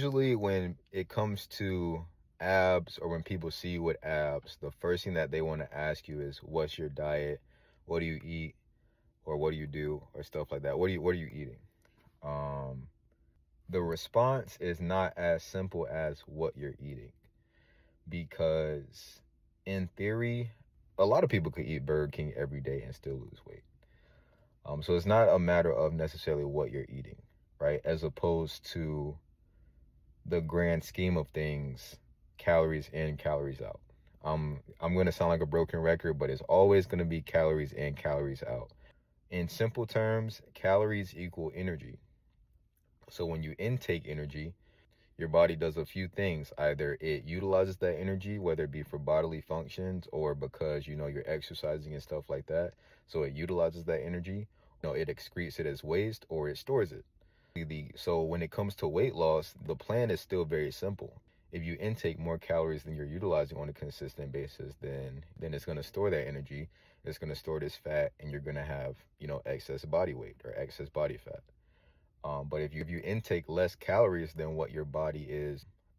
Usually when it comes to abs, or when people see you with abs, the first thing that they want to ask you is, what's your diet? What do you eat? Or what do you do? Or stuff like that. What are you eating? Um, the response is not as simple as what you're eating, because in theory, a lot of people could eat Burger King every day and still lose weight. So it's not a matter of necessarily what you're eating, right? As opposed to the grand scheme of things, calories in, calories out. I'm gonna sound like a broken record, but it's always gonna be calories in, calories out. In simple terms, calories equal energy. So when you intake energy, your body does a few things. Either it utilizes that energy, whether it be for bodily functions or because you're exercising and stuff like that. So it utilizes that energy. It excretes it as waste, or it stores it. So when it comes to weight loss, the plan is still very simple. If you intake more calories than you're utilizing on a consistent basis, then it's going to store that energy. It's going to store this fat, and you're going to have excess body weight or excess body fat. But if you intake less calories than what your body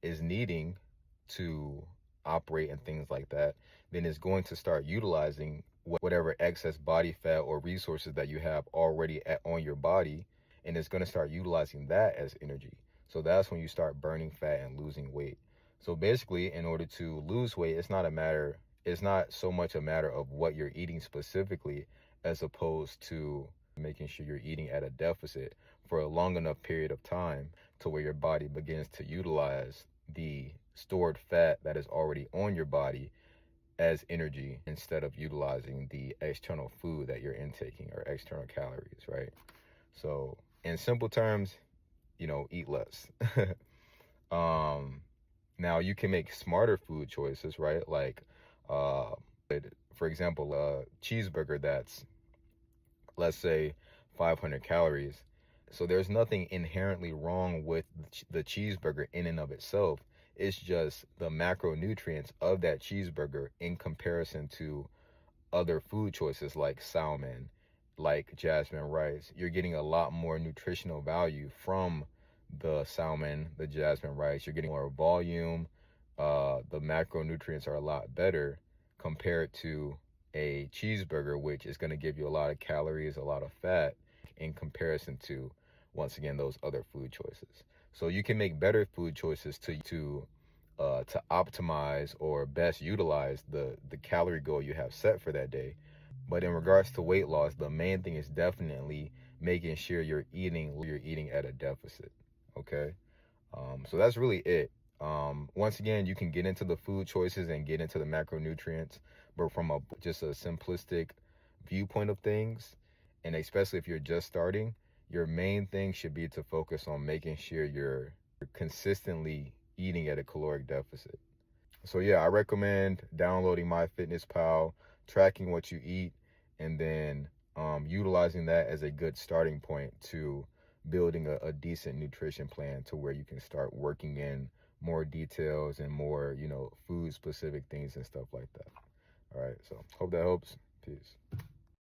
is needing to operate and things like that, then it's going to start utilizing whatever excess body fat or resources that you have already on your body, and it's going to start utilizing that as energy. So that's when you start burning fat and losing weight. So basically, in order to lose weight, it's not so much a matter of what you're eating specifically, as opposed to making sure you're eating at a deficit for a long enough period of time to where your body begins to utilize the stored fat that is already on your body as energy, instead of utilizing the external food that you're intaking, or external calories, right? So in simple terms, eat less. um Now you can make smarter food choices, right? Like uh for example, a cheeseburger that's, let's say, 500 calories. So there's nothing inherently wrong with the cheeseburger in and of itself. It's just the macronutrients of that cheeseburger in comparison to other food choices like salmon, like jasmine rice. You're getting a lot more nutritional value from the salmon, the jasmine rice. You're getting more volume. The macronutrients are a lot better compared to a cheeseburger, which is going to give you a lot of calories, a lot of fat, in comparison to, once again, those other food choices. So you can make better food choices to optimize or best utilize the calorie goal you have set for that day. But in regards to weight loss, the main thing is definitely making sure you're eating at a deficit. Okay. So that's really it. Once again, you can get into the food choices and get into the macronutrients, but from just a simplistic viewpoint of things, and especially if you're just starting, your main thing should be to focus on making sure you're consistently eating at a caloric deficit. So yeah, I recommend downloading MyFitnessPal, tracking what you eat, and then utilizing that as a good starting point to building a decent nutrition plan, to where you can start working in more details and more, food specific things and stuff like that. All right, so hope that helps. Peace.